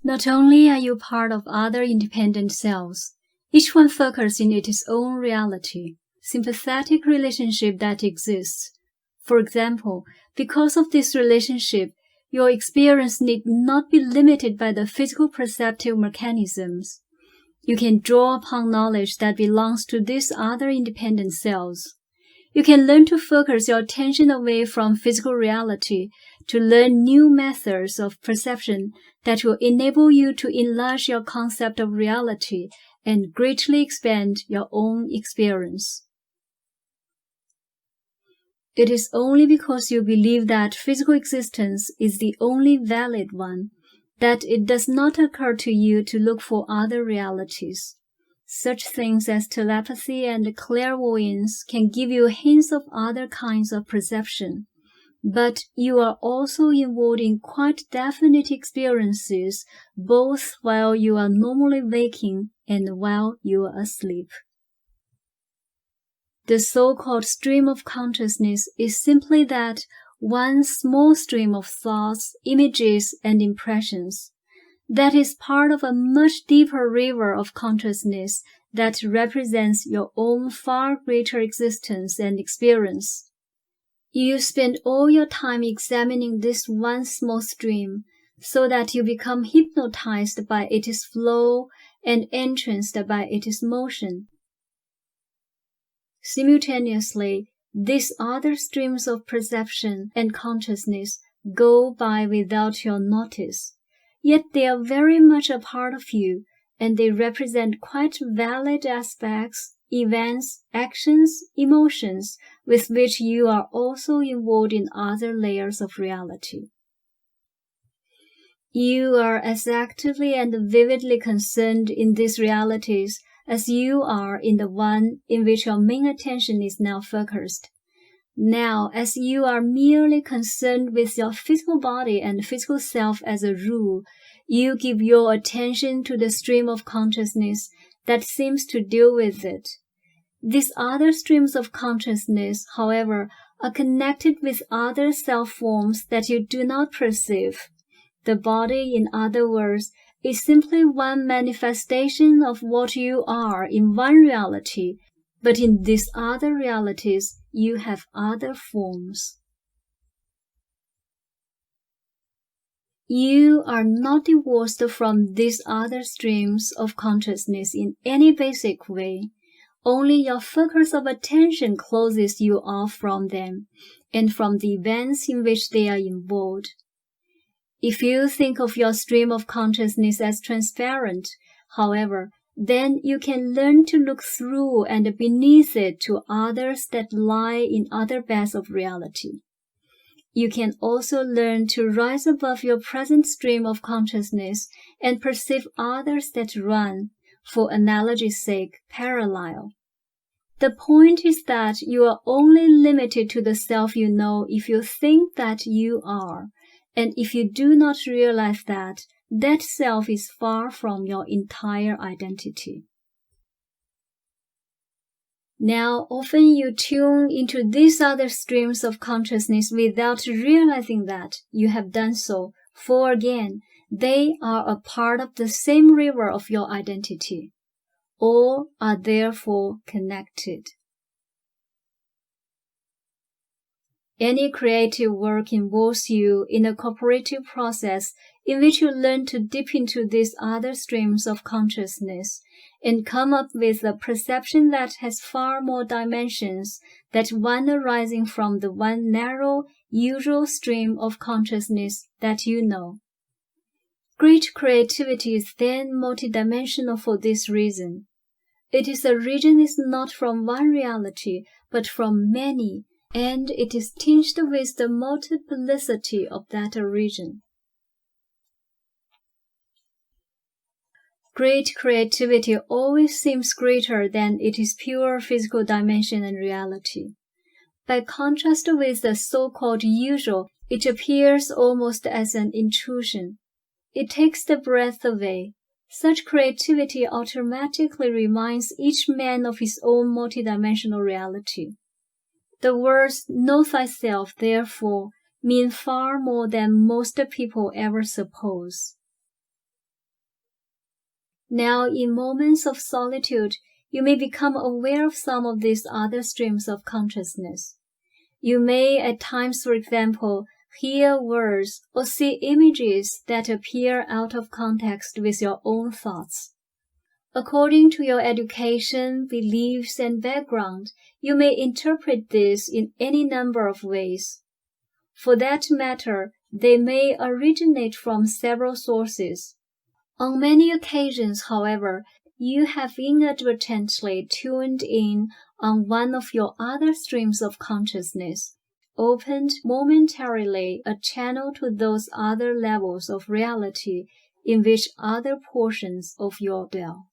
Not only are you part of other independent selves, each one focuses in its own reality, sympathetic relationship that exists. For example, because of this relationship, your experience need not be limited by the physical perceptive mechanisms. You can draw upon knowledge that belongs to these other independent selves. You can learn to focus your attention away from physical reality to learn new methods of perception that will enable you to enlarge your concept of reality and greatly expand your own experience. It is only because you believe that physical existence is the only valid one that it does not occur to you to look for other realities. Such things as telepathy and clairvoyance can give you hints of other kinds of perception, but you are also involved in quite definite experiences both while you are normally waking and while you are asleep. The so-called stream of consciousness is simply that one small stream of thoughts, images, and impressions that is part of a much deeper river of consciousness that represents your own far greater existence and experience. You spend all your time examining this one small stream so that you become hypnotized by its flow and entranced by its motion. Simultaneously, these other streams of perception and consciousness go by without your notice, yet they are very much a part of you, and they represent quite valid aspects, events, actions, emotions with which you are also involved in other layers of reality. You are as actively and vividly concerned in these realities as you are in the one in which your main attention is now focused. Now, as you are merely concerned with your physical body and physical self as a rule, you give your attention to the stream of consciousness that seems to deal with it. These other streams of consciousness, however, are connected with other self forms that you do not perceive. The body, in other words, is simply one manifestation of what you are in one reality, but in these other realities, you have other forms. You are not divorced from these other streams of consciousness in any basic way. Only your focus of attention closes you off from them and from the events in which they are involved. If you think of your stream of consciousness as transparent, however, then you can learn to look through and beneath it to others that lie in other beds of reality. You can also learn to rise above your present stream of consciousness and perceive others that run, for analogy's sake, parallel. The point is that you are only limited to the self you know if you think that you are. And if you do not realize that, that self is far from your entire identity. Now, often you tune into these other streams of consciousness without realizing that you have done so, for again, they are a part of the same river of your identity. All are therefore connected. Any creative work involves you in a cooperative process in which you learn to dip into these other streams of consciousness and come up with a perception that has far more dimensions than one arising from the one narrow, usual stream of consciousness that you know. Great creativity is then multidimensional for this reason. Its origin is not from one reality, but from many, and it is tinged with the multiplicity of that origin. Great creativity always seems greater than its pure physical dimension and reality. By contrast with the so-called usual, it appears almost as an intrusion. It takes the breath away. Such creativity automatically reminds each man of his own multidimensional reality. The words "know thyself," therefore, mean far more than most people ever suppose. Now, in moments of solitude, you may become aware of some of these other streams of consciousness. You may at times, for example, hear words or see images that appear out of context with your own thoughts. According to your education, beliefs, and background, you may interpret this in any number of ways. For that matter, they may originate from several sources. On many occasions, however, you have inadvertently tuned in on one of your other streams of consciousness, opened momentarily a channel to those other levels of reality in which other portions of your dwell.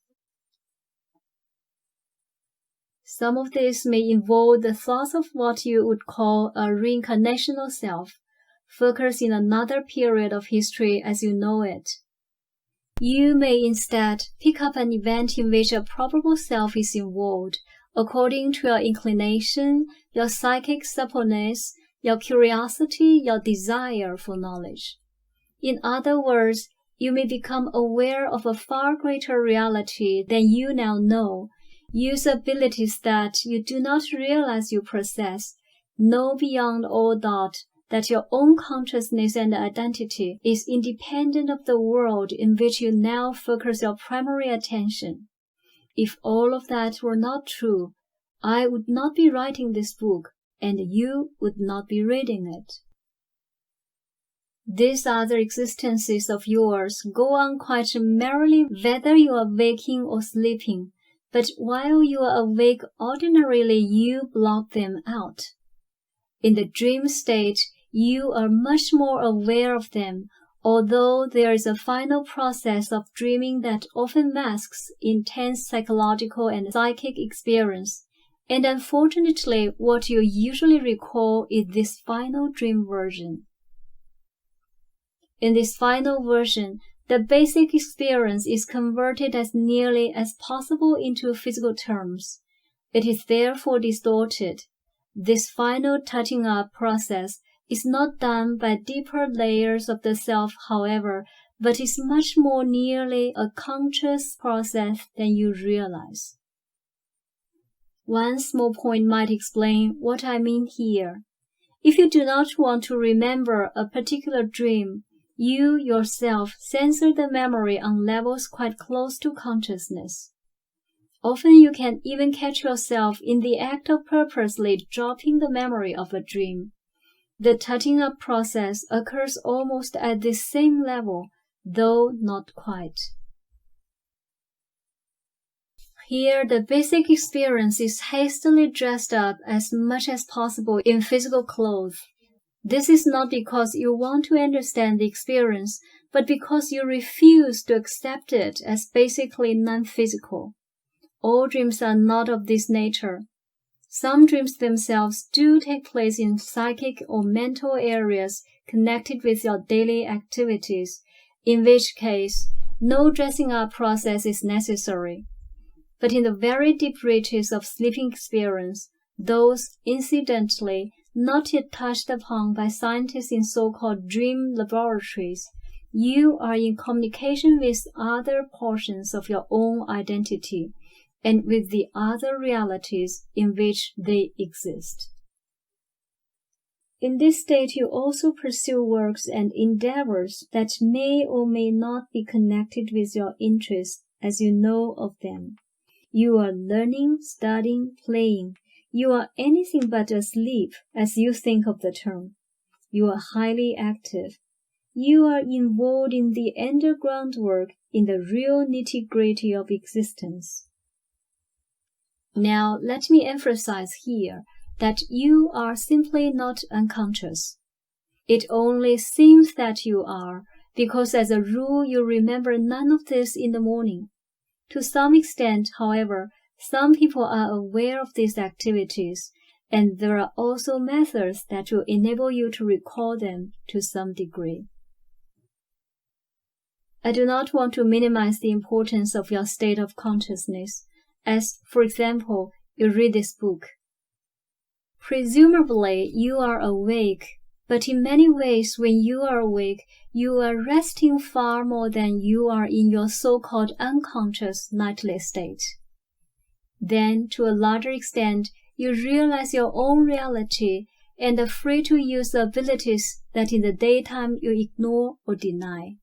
Some of this may involve the thoughts of what you would call a reincarnational self, focused in another period of history as you know it. You may instead pick up an event in which a probable self is involved, according to your inclination, your psychic suppleness, your curiosity, your desire for knowledge. In other words, you may become aware of a far greater reality than you now know, use abilities that you do not realize you possess, know beyond all doubt that your own consciousness and identity is independent of the world in which you now focus your primary attention. If all of that were not true, I would not be writing this book, and you would not be reading it. These other existences of yours go on quite merrily whether you are waking or sleeping, but while you are awake ordinarily you block them out. In the dream state, you are much more aware of them, although there is a final process of dreaming that often masks intense psychological and psychic experience, and unfortunately what you usually recall is this final dream version. In this final version, the basic experience is converted as nearly as possible into physical terms. It is therefore distorted. This final touching up process is not done by deeper layers of the self, however, but is much more nearly a conscious process than you realize. One small point might explain what I mean here. If you do not want to remember a particular dream, you yourself censor the memory on levels quite close to consciousness. Often you can even catch yourself in the act of purposely dropping the memory of a dream. The touching up process occurs almost at this same level, though not quite. Here, the basic experience is hastily dressed up as much as possible in physical clothes. This is not because you want to understand the experience, but because you refuse to accept it as basically non-physical. All dreams are not of this nature. Some dreams themselves do take place in psychic or mental areas connected with your daily activities, in which case no dressing up process is necessary. But in the very deep reaches of sleeping experience, those incidentally not yet touched upon by scientists in so-called dream laboratories, you are in communication with other portions of your own identity and with the other realities in which they exist. In this state, you also pursue works and endeavors that may or may not be connected with your interests as you know of them. You are learning, studying, playing. You are anything but asleep as you think of the term. You are highly active. You are involved in the underground work, in the real nitty-gritty of existence. Now, let me emphasize here that you are simply not unconscious. It only seems that you are, because as a rule you remember none of this in the morning. To some extent, however, some people are aware of these activities, and there are also methods that will enable you to recall them to some degree. I do not want to minimize the importance of your state of consciousness, as, for example, you read this book. Presumably, you are awake, But in many ways, when you are awake, you are resting far more than you are in your so-called unconscious nightly state. Then, to a larger extent, you realize your own reality and are free to use the abilities that in the daytime you ignore or deny.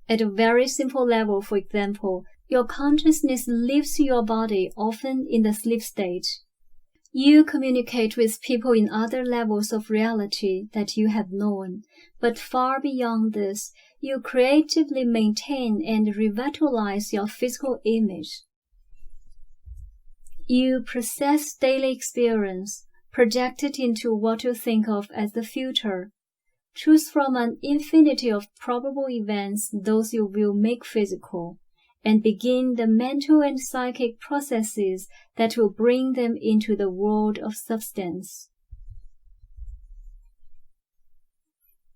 At a very simple level, for example, your consciousness leaves your body often in the sleep state. You communicate with people in other levels of reality that you have known, but far beyond this, you creatively maintain and revitalize your physical image. You process daily experience, project it into what you think of as the future. Choose from an infinity of probable events those you will make physical, and begin the mental and psychic processes that will bring them into the world of substance.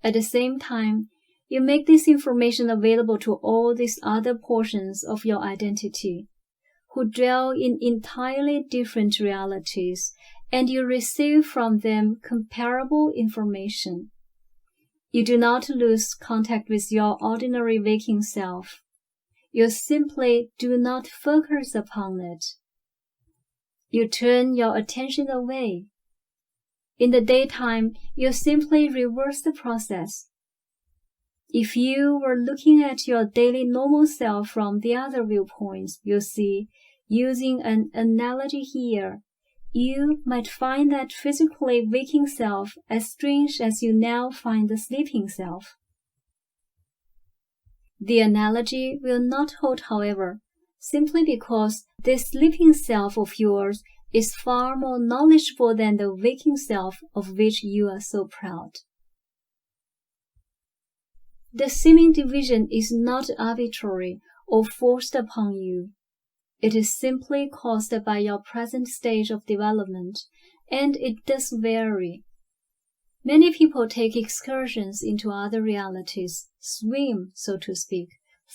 At the same time, you make this information available to all these other portions of your identity, who dwell in entirely different realities, and you receive from them comparable information. You do not lose contact with your ordinary waking self. You simply do not focus upon it. You turn your attention away. In the daytime, you simply reverse the process. If you were looking at your daily normal self from the other viewpoints, you see, using an analogy here, you might find that physically waking self as strange as you now find the sleeping self. The analogy will not hold, however, simply because this sleeping self of yours is far more knowledgeable than the waking self of which you are so proud. The seeming division is not arbitrary or forced upon you. It is simply caused by your present stage of development, and it does vary. Many people take excursions into other realities, swim, so to speak,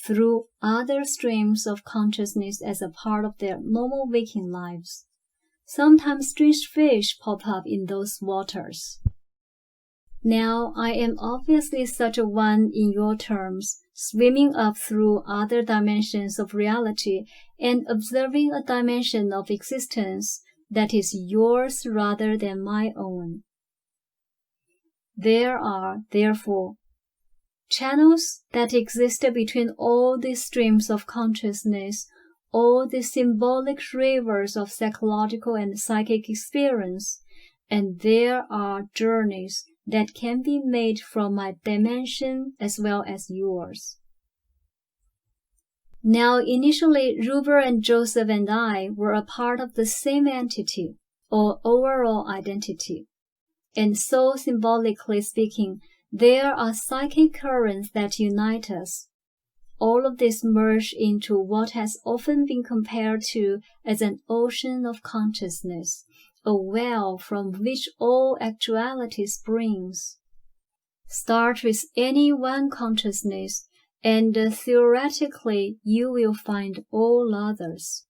through other streams of consciousness as a part of their normal waking lives. Sometimes strange fish pop up in those waters. Now, I am obviously such a one in your terms, swimming up through other dimensions of reality and observing a dimension of existence that is yours rather than my own. There are, therefore, channels that exist between all these streams of consciousness, all the symbolic rivers of psychological and psychic experience, and there are journeys that can be made from my dimension as well as yours. Now, initially, Ruber and Joseph and I were a part of the same entity, or overall identity. And so, symbolically speaking, there are psychic currents that unite us. All of this merge into what has often been compared to as an ocean of consciousness, a well from which all actuality springs. Start with any one consciousness, and theoretically you will find all others.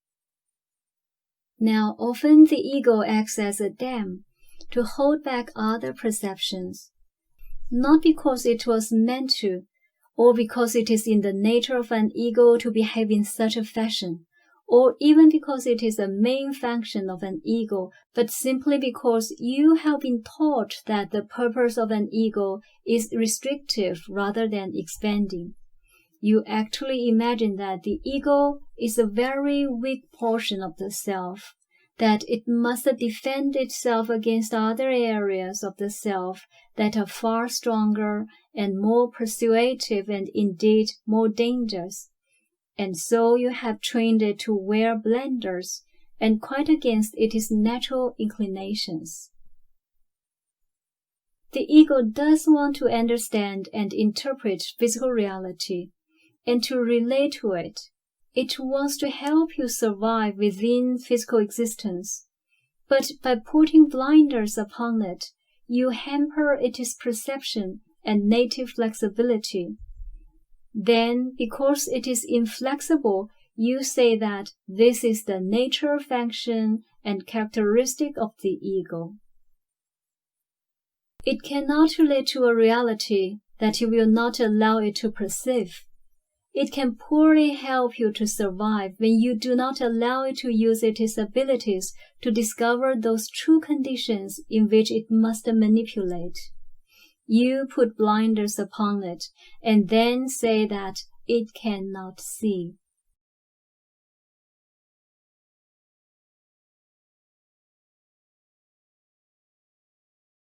Now, often the ego acts as a dam to hold back other perceptions, not because it was meant to, or because it is in the nature of an ego to behave in such a fashion, or even because it is a main function of an ego, but simply because you have been taught that the purpose of an ego is restrictive rather than expanding. You actually imagine that the ego is a very weak portion of the self, that it must defend itself against other areas of the self that are far stronger and more persuasive and indeed more dangerous. And so you have trained it to wear blinders and quite against its natural inclinations. The ego does want to understand and interpret physical reality and to relate to it. It wants to help you survive within physical existence. But by putting blinders upon it, you hamper its perception and native flexibility. Then, because it is inflexible, you say that this is the nature, function, and characteristic of the ego. It cannot relate to a reality that you will not allow it to perceive. It can poorly help you to survive when you do not allow it to use its abilities to discover those true conditions in which it must manipulate. You put blinders upon it and then say that it cannot see.